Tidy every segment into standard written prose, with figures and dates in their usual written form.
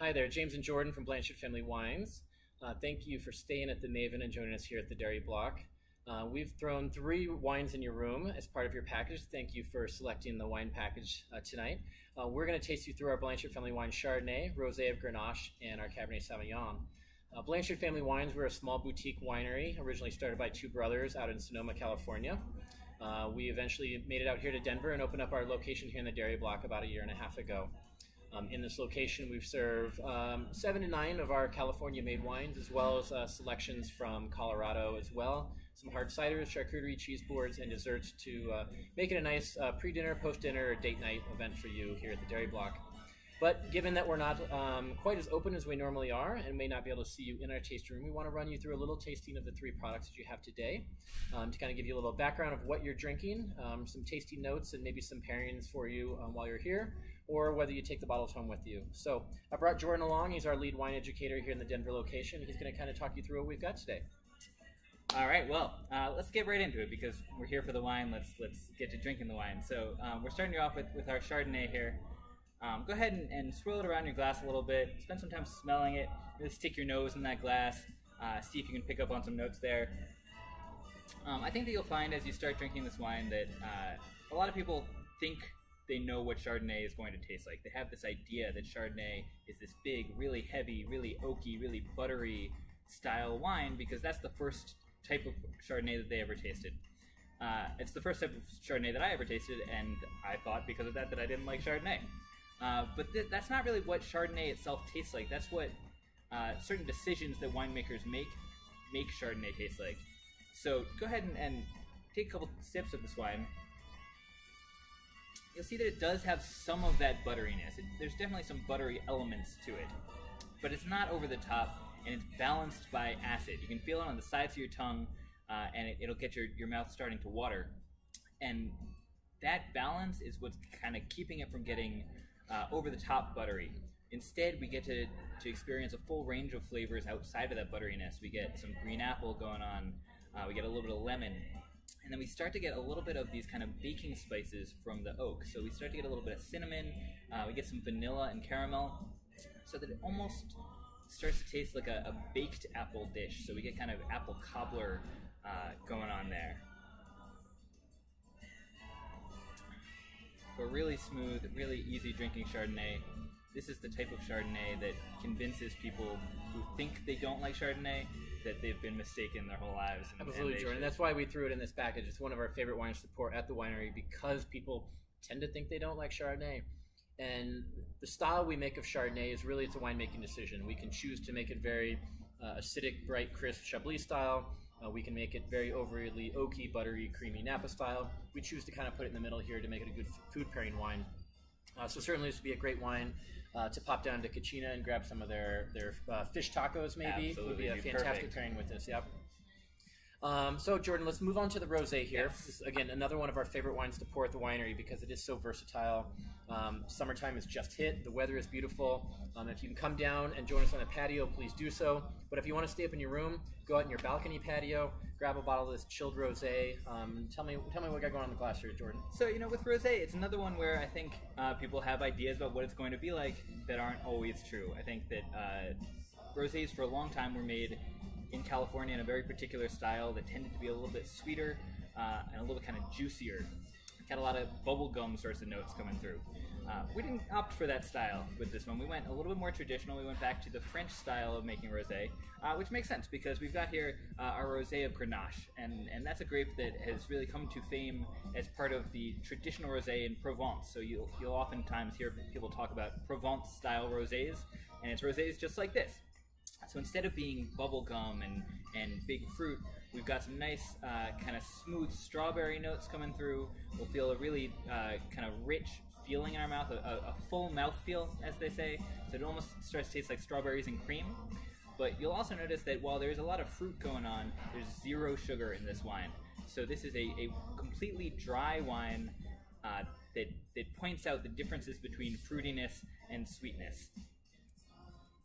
Hi there, James and Jordan from Blanchard Family Wines. Thank you for staying at the Maven and joining us here at the Dairy Block. We've thrown 3 wines in your room as part of your package. Thank you for selecting the wine package tonight. We're going to taste you through our Blanchard Family Wine Chardonnay, Rosé of Grenache, and our Cabernet Sauvignon. Blanchard Family Wines, we're a small boutique winery, originally started by 2 brothers out in Sonoma, California. We eventually made it out here to Denver and opened up our location here in the Dairy Block about a year and a half ago. In this location, we serve 7 to 9 of our California-made wines, as well as selections from Colorado as well. Some hard ciders, charcuterie, cheese boards, and desserts to make it a nice pre-dinner, post-dinner, or date night event for you here at the Dairy Block. But given that we're not quite as open as we normally are and may not be able to see you in our tasting room, we want to run you through a little tasting of the 3 products that you have today to kind of give you a little background of what you're drinking, some tasting notes, and maybe some pairings for you while you're here, or whether you take the bottles home with you. So I brought Jordan along. He's our lead wine educator here in the Denver location. He's going to kind of talk you through what we've got today. All right, well, let's get right into it because we're here for the wine. Let's get to drinking the wine. So we're starting you off with our Chardonnay here. Go ahead and swirl it around your glass a little bit. Spend some time smelling it. Really stick your nose in that glass. See if you can pick up on some notes there. I think that you'll find as you start drinking this wine that a lot of people think they know what Chardonnay is going to taste like. They have this idea that Chardonnay is this big, really heavy, really oaky, really buttery style wine because that's the first type of Chardonnay that they ever tasted. It's the first type of Chardonnay that I ever tasted, and I thought because of that I didn't like Chardonnay. But that's not really what Chardonnay itself tastes like. That's what certain decisions that winemakers make Chardonnay taste like. So go ahead and take a couple sips of this wine. You'll see that it does have some of that butteriness. There's definitely some buttery elements to it, but it's not over the top, and it's balanced by acid. You can feel it on the sides of your tongue, and it'll get your mouth starting to water. And that balance is what's kind of keeping it from getting over the top buttery. Instead, we get to experience a full range of flavors outside of that butteriness. We get some green apple going on, we get a little bit of lemon, and then we start to get a little bit of these kind of baking spices from the oak. So we start to get a little bit of cinnamon, we get some vanilla and caramel, so that it almost starts to taste like a baked apple dish. So we get kind of apple cobbler going on there. But really smooth, really easy drinking Chardonnay. This is the type of Chardonnay that convinces people who think they don't like Chardonnay that they've been mistaken their whole lives. Absolutely, Jordan. That's why we threw it in this package. It's one of our favorite wines to pour at the winery because people tend to think they don't like Chardonnay. And the style we make of Chardonnay is really, it's a winemaking decision. We can choose to make it very acidic, bright, crisp Chablis style. We can make it very overly oaky, buttery, creamy Napa style. We choose to kind of put it in the middle here to make it a good food pairing wine. So certainly this would be a great wine to pop down to Kachina and grab some of their fish tacos maybe. Absolutely, would be a fantastic perfect pairing with this, yep. So Jordan, let's move on to the rosé here. Yes. This is, again, another one of our favorite wines to pour at the winery because it is so versatile. Summertime has just hit. The weather is beautiful. If you can come down and join us on the patio, please do so. But if you want to stay up in your room, go out in your balcony patio, grab a bottle of this chilled rosé. Tell me what we got going on in the glass here, Jordan. So, with rosé, it's another one where I think people have ideas about what it's going to be like that aren't always true. I think that rosés for a long time were made in California in a very particular style that tended to be a little bit sweeter and a little kind of juicier. Had a lot of bubblegum sorts of notes coming through. We didn't opt for that style with this one. We went a little bit more traditional. We went back to the French style of making rosé, which makes sense because we've got here our Rosé of Grenache, and that's a grape that has really come to fame as part of the traditional rosé in Provence. So you'll oftentimes hear people talk about Provence-style rosés, and it's rosés just like this. So instead of being bubblegum and big fruit, we've got some nice kind of smooth strawberry notes coming through. We'll feel a really kind of rich feeling in our mouth, a full mouth feel, as they say. So it almost starts to taste like strawberries and cream. But you'll also notice that while there's a lot of fruit going on, there's 0 sugar in this wine. So this is a completely dry wine that points out the differences between fruitiness and sweetness.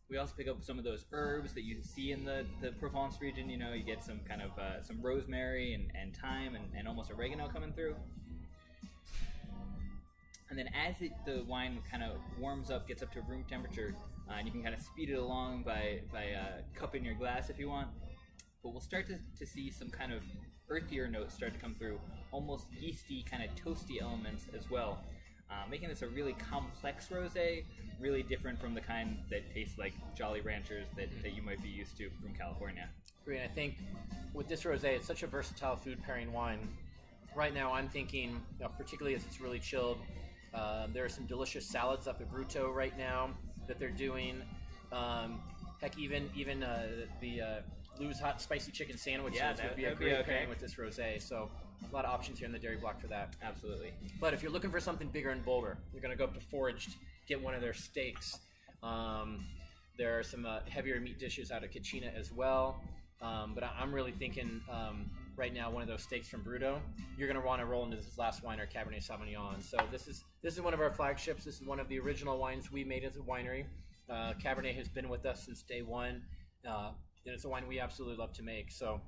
We also pick up some of those herbs that you see in the Provence region. You get some kind of some rosemary and thyme and almost oregano coming through. And then as the wine kind of warms up, gets up to room temperature, and you can kind of speed it along by cupping your glass if you want. But we'll start to see some kind of earthier notes start to come through, almost yeasty, kind of toasty elements as well, making this a really complex rosé, really different from the kind that tastes like Jolly Ranchers that you might be used to from California. Great. I think with this rosé, it's such a versatile food pairing wine. Right now, I'm thinking, particularly as it's really chilled, there are some delicious salads up at Bruto right now that they're doing. Heck, even the Lou's hot spicy chicken sandwiches would be a great pairing with this rosé. So a lot of options here in the Dairy Block for that. Absolutely. But if you're looking for something bigger and bolder, you're going to go up to Foraged, get one of their steaks. There are some heavier meat dishes out of Kachina as well. But I'm really thinking right now one of those steaks from Bruto. You're going to want to roll into this last wine, our Cabernet Sauvignon. So this is one of our flagships. This is one of the original wines we made as a winery. Cabernet has been with us since day one. And it's a wine we absolutely love to make. So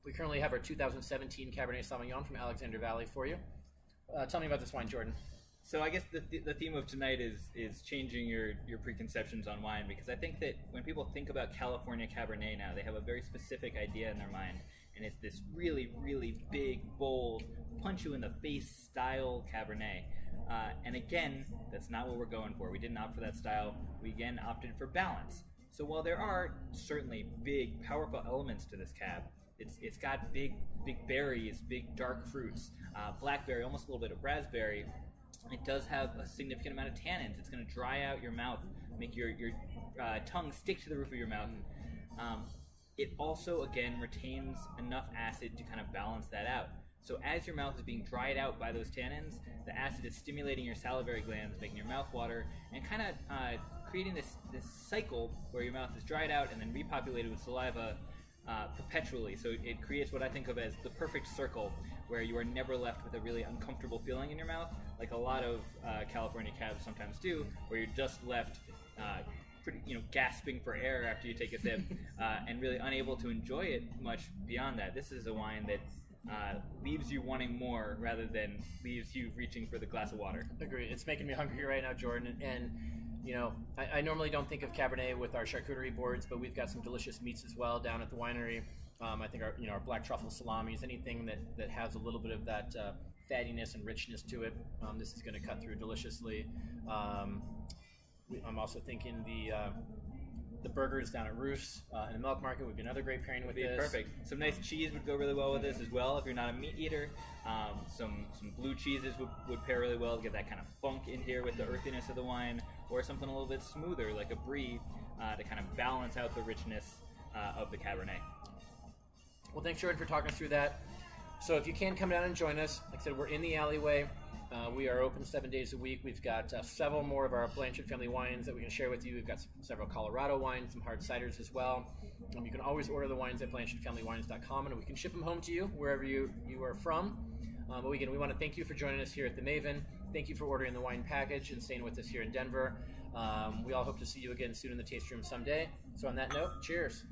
we currently have our 2017 Cabernet Sauvignon from Alexander Valley for you. Tell me about this wine, Jordan. So I guess the theme of tonight is changing your preconceptions on wine, because I think that when people think about California Cabernet now, they have a very specific idea in their mind, and it's this really, really big, bold, punch-you-in-the-face style Cabernet. And again, that's not what we're going for. We didn't opt for that style. We again opted for balance. So while there are certainly big, powerful elements to this cab, it's got big berries, big dark fruits, blackberry, almost a little bit of raspberry. It does have a significant amount of tannins. It's going to dry out your mouth, make your tongue stick to the roof of your mouth. It also, again, retains enough acid to kind of balance that out. So as your mouth is being dried out by those tannins, the acid is stimulating your salivary glands, making your mouth water, and kind of creating this cycle where your mouth is dried out and then repopulated with saliva perpetually. So it creates what I think of as the perfect circle, where you are never left with a really uncomfortable feeling in your mouth, like a lot of California cabs sometimes do, where you're just left gasping for air after you take a sip, and really unable to enjoy it much beyond that. This is a wine that leaves you wanting more rather than leaves you reaching for the glass of water. Agree. It's making me hungry right now, Jordan. And I normally don't think of Cabernet with our charcuterie boards, but we've got some delicious meats as well down at the winery. I think our black truffle salamis, anything that has a little bit of that fattiness and richness to it, this is going to cut through deliciously. I'm also thinking the burgers down at Roof's in the Milk Market would be another great pairing with this. Perfect. Some nice cheese would go really well with this as well if you're not a meat eater. Some blue cheeses would pair really well to get that kind of funk in here with the earthiness of the wine, or something a little bit smoother like a brie to kind of balance out the richness of the Cabernet. Well, thanks, Jordan, for talking us through that. So if you can come down and join us, like I said, we're in the alleyway. We are open 7 days a week. We've got several more of our Blanchard Family Wines that we can share with you. We've got several Colorado wines, some hard ciders as well. You can always order the wines at BlanchardFamilyWines.com, and we can ship them home to you wherever you are from. But again, we want to thank you for joining us here at the Maven. Thank you for ordering the wine package and staying with us here in Denver. We all hope to see you again soon in the taste room someday. So on that note, cheers.